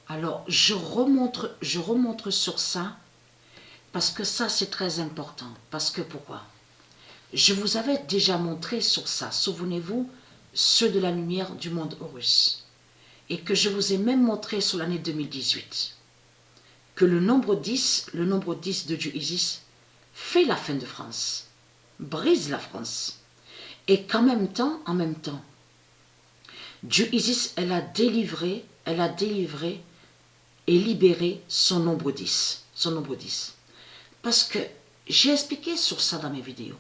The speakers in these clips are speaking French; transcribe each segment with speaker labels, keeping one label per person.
Speaker 1: Alors, je remontre sur ça, parce que ça, c'est très important. Parce que pourquoi? Je vous avais déjà montré sur ça, souvenez-vous, ceux de la lumière du monde Horus. Et que je vous ai même montré sur l'année 2018, que le nombre 10 de Dieu Isis, fait la fin de France, brise la France. Et qu'en même temps, Dieu Isis, elle a délivré et libéré son nombre 10. Parce que j'ai expliqué sur ça dans mes vidéos.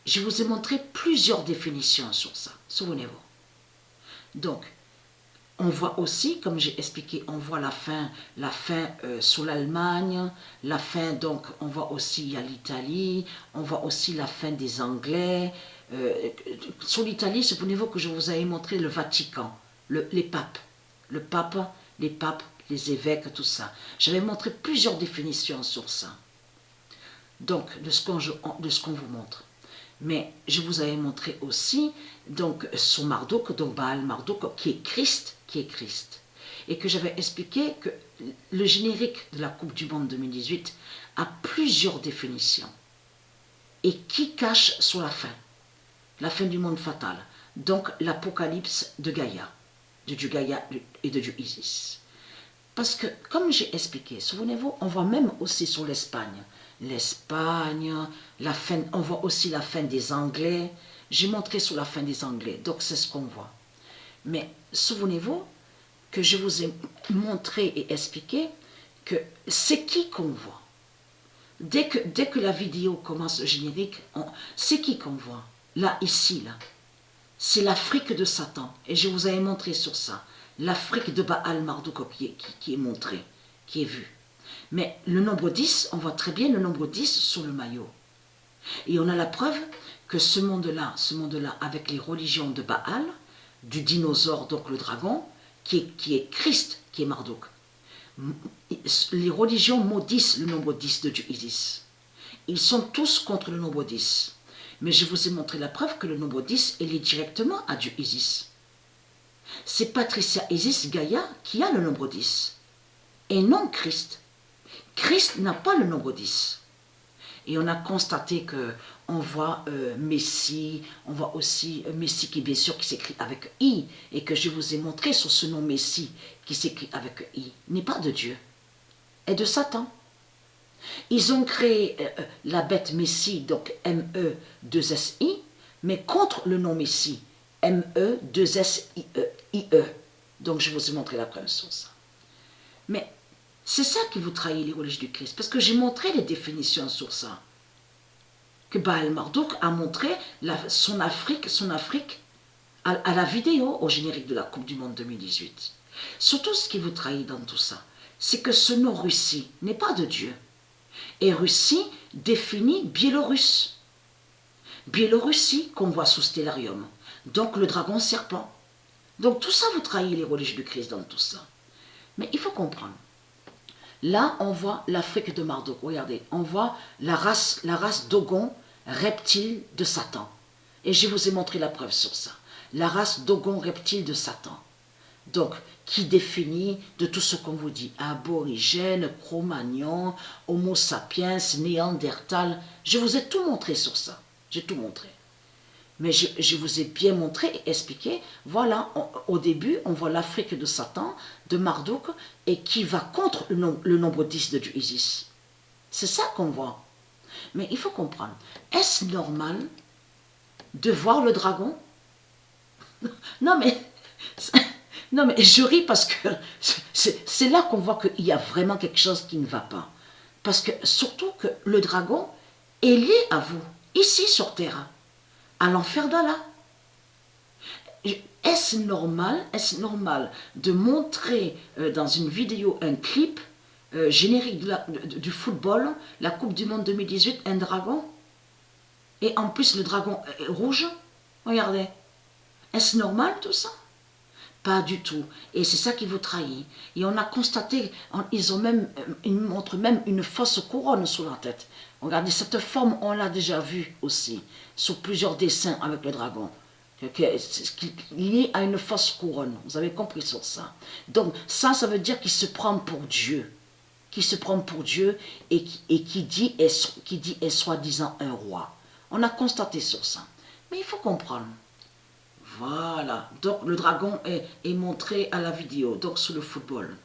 Speaker 1: Je vous ai montré plusieurs définitions sur ça, souvenez-vous. Donc, on voit aussi, comme j'ai expliqué, on voit la fin sous l'Allemagne, la fin, donc on voit aussi, il y a l'Italie, on voit aussi la fin des Anglais. Sur l'Italie, souvenez-vous que je vous avais montré le Vatican, les papes, les évêques, tout ça. J'avais montré plusieurs définitions sur ça. Donc, de ce qu'on vous montre. Mais je vous avais montré aussi, donc, sur Marduk, donc Baal Marduk, qui est Christ. Et que j'avais expliqué que le générique de la Coupe du Monde 2018 a plusieurs définitions. Et qui cache sur la fin du monde fatal. Donc, l'apocalypse de Gaïa, de Dieu Gaïa et de Dieu Isis. Parce que, comme j'ai expliqué, souvenez-vous, on voit même aussi sur l'Espagne, on voit aussi la fin des Anglais. J'ai montré sur la fin des Anglais, donc c'est ce qu'on voit. Mais souvenez-vous que je vous ai montré et expliqué que c'est qui qu'on voit. Dès que la vidéo commence le générique, c'est qui qu'on voit. Là, ici, là. C'est l'Afrique de Satan. Et je vous avais montré sur ça. L'Afrique de Baal Marduk qui est montrée, qui est vue. Mais le nombre 10, on voit très bien le nombre 10 sur le maillot. Et on a la preuve que ce monde-là, avec les religions de Baal, du dinosaure, donc le dragon, qui est Christ, qui est Marduk. Les religions maudissent le nombre 10 de Dieu Isis. Ils sont tous contre le nombre 10. Mais je vous ai montré la preuve que le nombre 10 est lié directement à Dieu Isis. C'est Patricia Isis Gaïa qui a le nombre 10. Et non Christ. Christ n'a pas le nombre 10. Et on a constaté que on voit Messie, on voit aussi Messie qui bien sûr qui s'écrit avec I, et que je vous ai montré sur ce nom Messie qui s'écrit avec I, n'est pas de Dieu, est de Satan. Ils ont créé la bête Messie, donc M-E-2-S-I, mais contre le nom Messie, M-E-2-S-I-E. Donc je vous ai montré la preuve sur ça. Mais c'est ça qui vous trahit les religions du Christ, parce que j'ai montré les définitions sur ça. Que Baal Marduk a montré son Afrique à la vidéo, au générique de la Coupe du Monde 2018. Surtout ce qui vous trahit dans tout ça, c'est que ce nom Russie n'est pas de Dieu. Et Russie définit Biélorusse. Biélorussie qu'on voit sous Stellarium. Donc le dragon serpent. Donc tout ça vous trahit les religions du Christ dans tout ça. Mais il faut comprendre. Là, on voit l'Afrique de Marduk. Regardez, on voit la race Dogon, reptile de Satan. Et je vous ai montré la preuve sur ça. La race Dogon, reptile de Satan. Donc, qui définit de tout ce qu'on vous dit. Aborigène, Cro-Magnon, Homo sapiens, Néandertal. Je vous ai tout montré sur ça. J'ai tout montré. Mais je vous ai bien montré et expliqué, voilà, au début, on voit l'Afrique de Satan, de Marduk, et qui va contre le nombre 10 de Dieu Isis. C'est ça qu'on voit. Mais il faut comprendre, est-ce normal de voir le dragon? Non mais je ris parce que c'est là qu'on voit qu'il y a vraiment quelque chose qui ne va pas. Parce que surtout que le dragon est lié à vous, ici sur Terre. À l'enfer d'Allah. Est-ce normal de montrer dans une vidéo un clip générique du football, la Coupe du Monde 2018, un dragon? Et en plus le dragon est rouge? Regardez. Est-ce normal tout ça? Pas du tout. Et c'est ça qui vous trahit. Et on a constaté, ils montrent même une fausse couronne sur la tête. Regardez, cette forme, on l'a déjà vue aussi, sur plusieurs dessins avec le dragon. lié à une fausse couronne. Vous avez compris sur ça. Donc ça veut dire qu'il se prend pour Dieu. Qui se prend pour Dieu et qui dit est soi-disant un roi. On a constaté sur ça. Mais il faut comprendre. Voilà. Donc le dragon est montré à la vidéo, donc sur le football.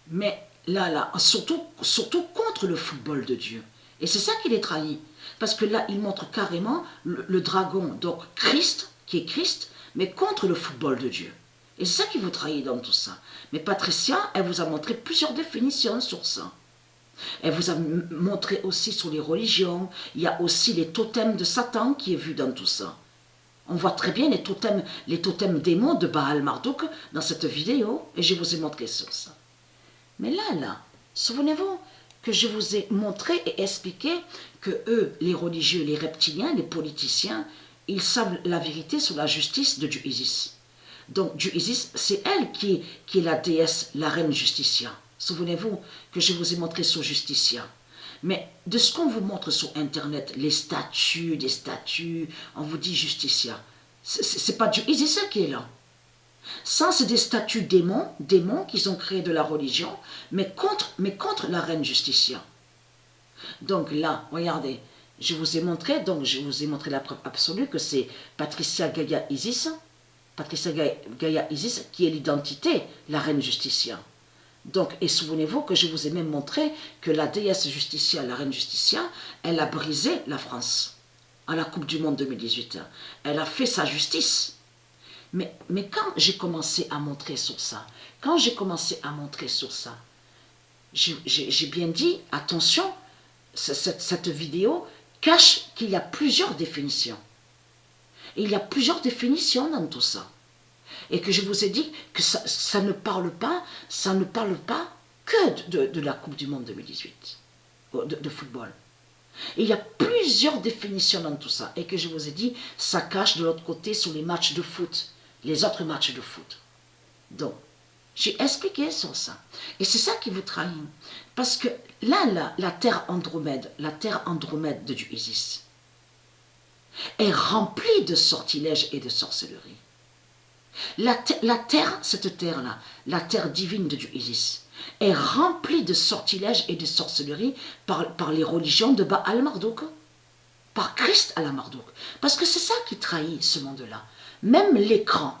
Speaker 1: Mais là, surtout contre le football de Dieu. Et c'est ça qu'il est trahi. Parce que là, il montre carrément le dragon, donc Christ, qui est Christ, mais contre le football de Dieu. Et c'est ça qui vous trahit dans tout ça. Mais Patricia, elle vous a montré plusieurs définitions sur ça. Elle vous a montré aussi sur les religions. Il y a aussi les totems de Satan qui est vu dans tout ça. On voit très bien les totems démons de Baal Marduk dans cette vidéo. Et je vous ai montré sur ça. Mais là, souvenez-vous que je vous ai montré et expliqué que eux, les religieux, les reptiliens, les politiciens, ils savent la vérité sur la justice de Dieu Isis. Donc, Dieu Isis, c'est elle qui est la déesse, la reine Justitia. Souvenez-vous que je vous ai montré sur Justitia. Mais de ce qu'on vous montre sur Internet, les statues, des statues, on vous dit Justitia. C'est pas Dieu Isis qui est là. Ça, c'est des statues démons qu'ils ont créé de la religion, mais contre la reine Justitia. Donc là, regardez, je vous ai montré la preuve absolue que c'est Patricia Gaia Isis, qui est l'identité, la reine Justitia. Donc, et souvenez-vous que je vous ai même montré que la déesse Justitia, la reine Justitia, elle a brisé la France à la Coupe du Monde 2018. Elle a fait sa justice. Mais quand j'ai commencé à montrer sur ça, j'ai bien dit, attention, cette vidéo cache qu'il y a plusieurs définitions. Et il y a plusieurs définitions dans tout ça. Et que je vous ai dit que ça ne parle pas que de la Coupe du Monde 2018, de football. Et il y a plusieurs définitions dans tout ça. Et que je vous ai dit, ça cache de l'autre côté sur les matchs de foot, les autres matchs de foot. Donc, j'ai expliqué sur ça. Et c'est ça qui vous trahit. Parce que là, la terre Andromède de Dieu Isis, est remplie de sortilèges et de sorcellerie. La terre, cette terre-là, la terre divine de Dieu Isis, est remplie de sortilèges et de sorcellerie par les religions de Baal Marduk, par Christ à la Marduk. Parce que c'est ça qui trahit ce monde-là. Même l'écran,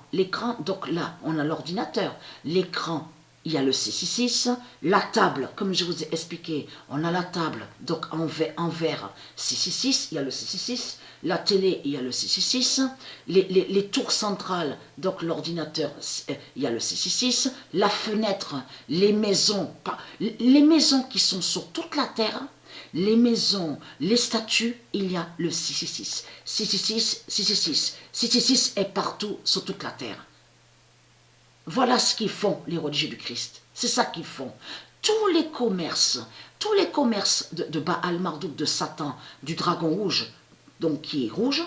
Speaker 1: donc là, on a l'ordinateur, l'écran, il y a le 666, la table, comme je vous ai expliqué, on a la table, donc en verre 666, il y a le 666, la télé, il y a le 666, les tours centrales, donc l'ordinateur, il y a le 666, la fenêtre, les maisons qui sont sur toute la terre, les maisons, les statues, il y a le 666, 666, 666, 666 est partout sur toute la terre. Voilà ce qu'ils font, les religieux du Christ. C'est ça qu'ils font. Tous les commerces de Baal Marduk, de Satan, du dragon rouge, donc qui est rouge,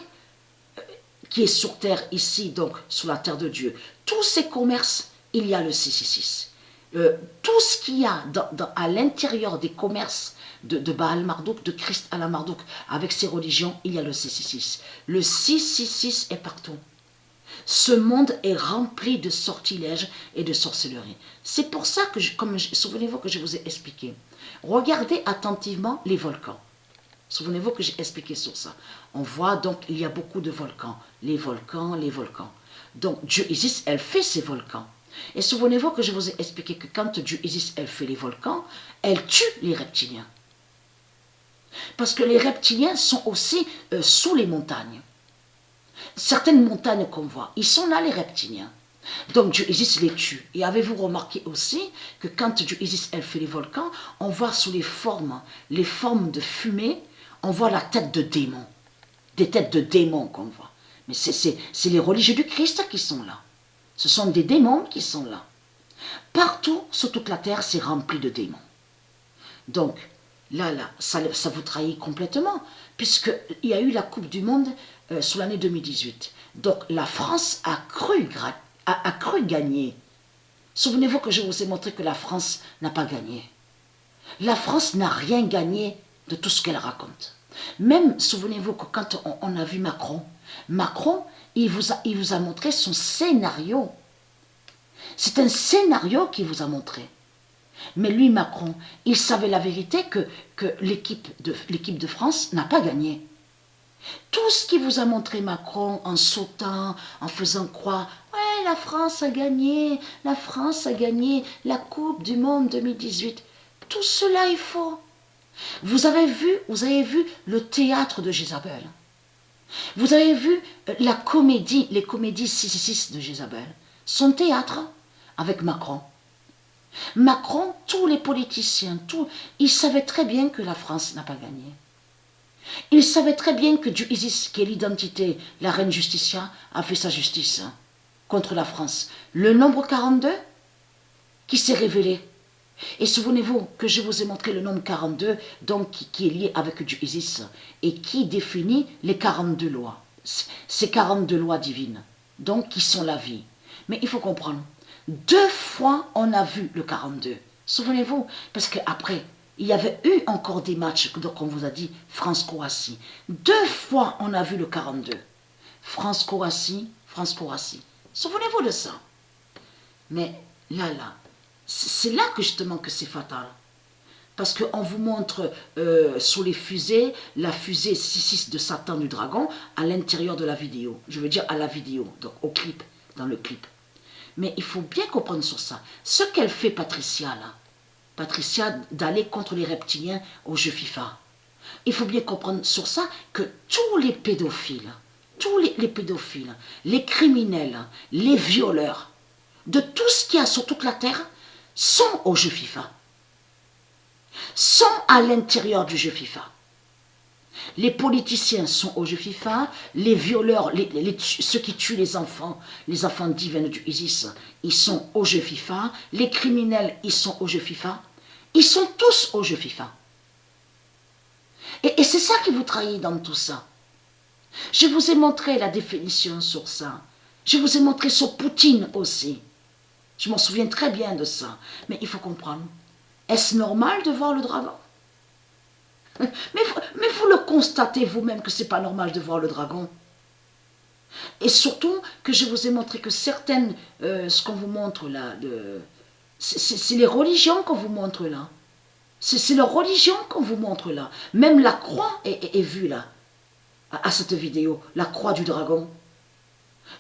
Speaker 1: qui est sur terre ici, donc sur la terre de Dieu, tous ces commerces, il y a le 666. Tout ce qu'il y a à l'intérieur des commerces de Baal Marduk, de Christ à la Marduk, avec ses religions, il y a le 666. Le 666 est partout. Ce monde est rempli de sortilèges et de sorcellerie. C'est pour ça que, souvenez-vous que je vous ai expliqué. Regardez attentivement les volcans. Souvenez-vous que j'ai expliqué sur ça. On voit donc, il y a beaucoup de volcans. Les volcans. Donc, Dieu Isis, elle fait ces volcans. Et souvenez-vous que je vous ai expliqué que quand Dieu Isis, elle fait les volcans, elle tue les reptiliens. Parce que les reptiliens sont aussi sous les montagnes. Certaines montagnes qu'on voit, ils sont là les reptiliens. Donc Dieu Isis les tue. Et avez-vous remarqué aussi que quand Dieu Isis elle fait les volcans, on voit sous les formes de fumée, on voit la tête de démons. Des têtes de démons qu'on voit. Mais c'est les religieux du Christ qui sont là. Ce sont des démons qui sont là. Partout sur toute la terre, c'est rempli de démons. Donc, là, ça vous trahit complètement, puisqu'il y a eu la Coupe du Monde sur l'année 2018. Donc, la France a cru gagner. Souvenez-vous que je vous ai montré que la France n'a pas gagné. La France n'a rien gagné de tout ce qu'elle raconte. Même, souvenez-vous que quand on a vu Macron, il vous a montré son scénario. C'est un scénario qu'il vous a montré. Mais lui, Macron, il savait la vérité que l'équipe de France n'a pas gagné. Tout ce qu'il vous a montré Macron en sautant, en faisant croire « Ouais, la France a gagné la Coupe du Monde 2018 », tout cela est faux. Vous avez vu le théâtre de Jézabel. Vous avez vu les comédies 666 de Jézabel. Son théâtre avec Macron. Macron, tous les politiciens, ils savaient très bien que la France n'a pas gagné. Ils savaient très bien que du Isis, qui est l'identité, la reine Justitia, a fait sa justice contre la France. Le nombre 42 qui s'est révélé. Et souvenez-vous que je vous ai montré le nombre 42, donc qui est lié avec du Isis, et qui définit les 42 lois. Ces 42 lois divines, donc qui sont la vie. Mais il faut comprendre, 2 fois on a vu le 42. Souvenez-vous, parce qu'après, il y avait eu encore des matchs, donc on vous a dit France-Croatie. 2 fois on a vu le 42. France-Croatie, France-Croatie. Souvenez-vous de ça. Mais là, c'est là que justement que c'est fatal. Parce qu'on vous montre sur les fusées, la fusée 6 de Satan du dragon à l'intérieur de la vidéo. Je veux dire à la vidéo, donc au clip, dans le clip. Mais il faut bien comprendre sur ça. Ce qu'elle fait Patricia là, Patricia d'aller contre les reptiliens au jeu FIFA. Il faut bien comprendre sur ça que tous les pédophiles, les criminels, les violeurs, de tout ce qu'il y a sur toute la terre, sont au jeu FIFA. Sont à l'intérieur du jeu FIFA. Les politiciens sont au jeu FIFA, les violeurs, ceux qui tuent les enfants divins du Isis, ils sont au jeu FIFA, les criminels, ils sont au jeu FIFA, ils sont tous au jeu FIFA. Et c'est ça qui vous trahit dans tout ça. Je vous ai montré la définition sur ça. Je vous ai montré sur Poutine aussi. Je m'en souviens très bien de ça. Mais il faut comprendre. Est-ce normal de voir le dragon? Mais vous le constatez vous-même que ce n'est pas normal de voir le dragon. Et surtout que je vous ai montré que certaines, ce qu'on vous montre là, c'est les religions qu'on vous montre là. C'est leur religion qu'on vous montre là. Même la croix est vue là, à cette vidéo, la croix du dragon.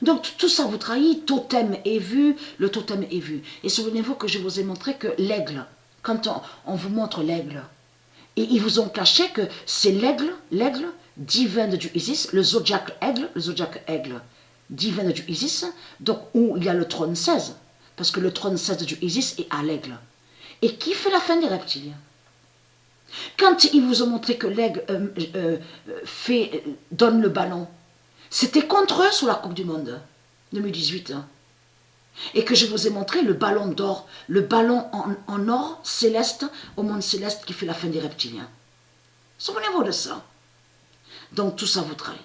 Speaker 1: Donc tout ça vous trahit, totem est vu, le totem est vu. Et souvenez-vous que je vous ai montré que l'aigle, quand on vous montre l'aigle, et ils vous ont caché que c'est l'aigle divin du Isis, le zodiac aigle divin du Isis, donc où il y a le trône 16, parce que le trône 16 du Isis est à l'aigle. Et qui fait la fin des reptiliens? Quand ils vous ont montré que l'aigle donne le ballon, c'était contre eux sur la Coupe du Monde 2018. Hein. Et que je vous ai montré le ballon d'or, le ballon en or céleste, au monde céleste qui fait la fin des reptiliens. Souvenez-vous de ça. Donc tout ça vous trahit.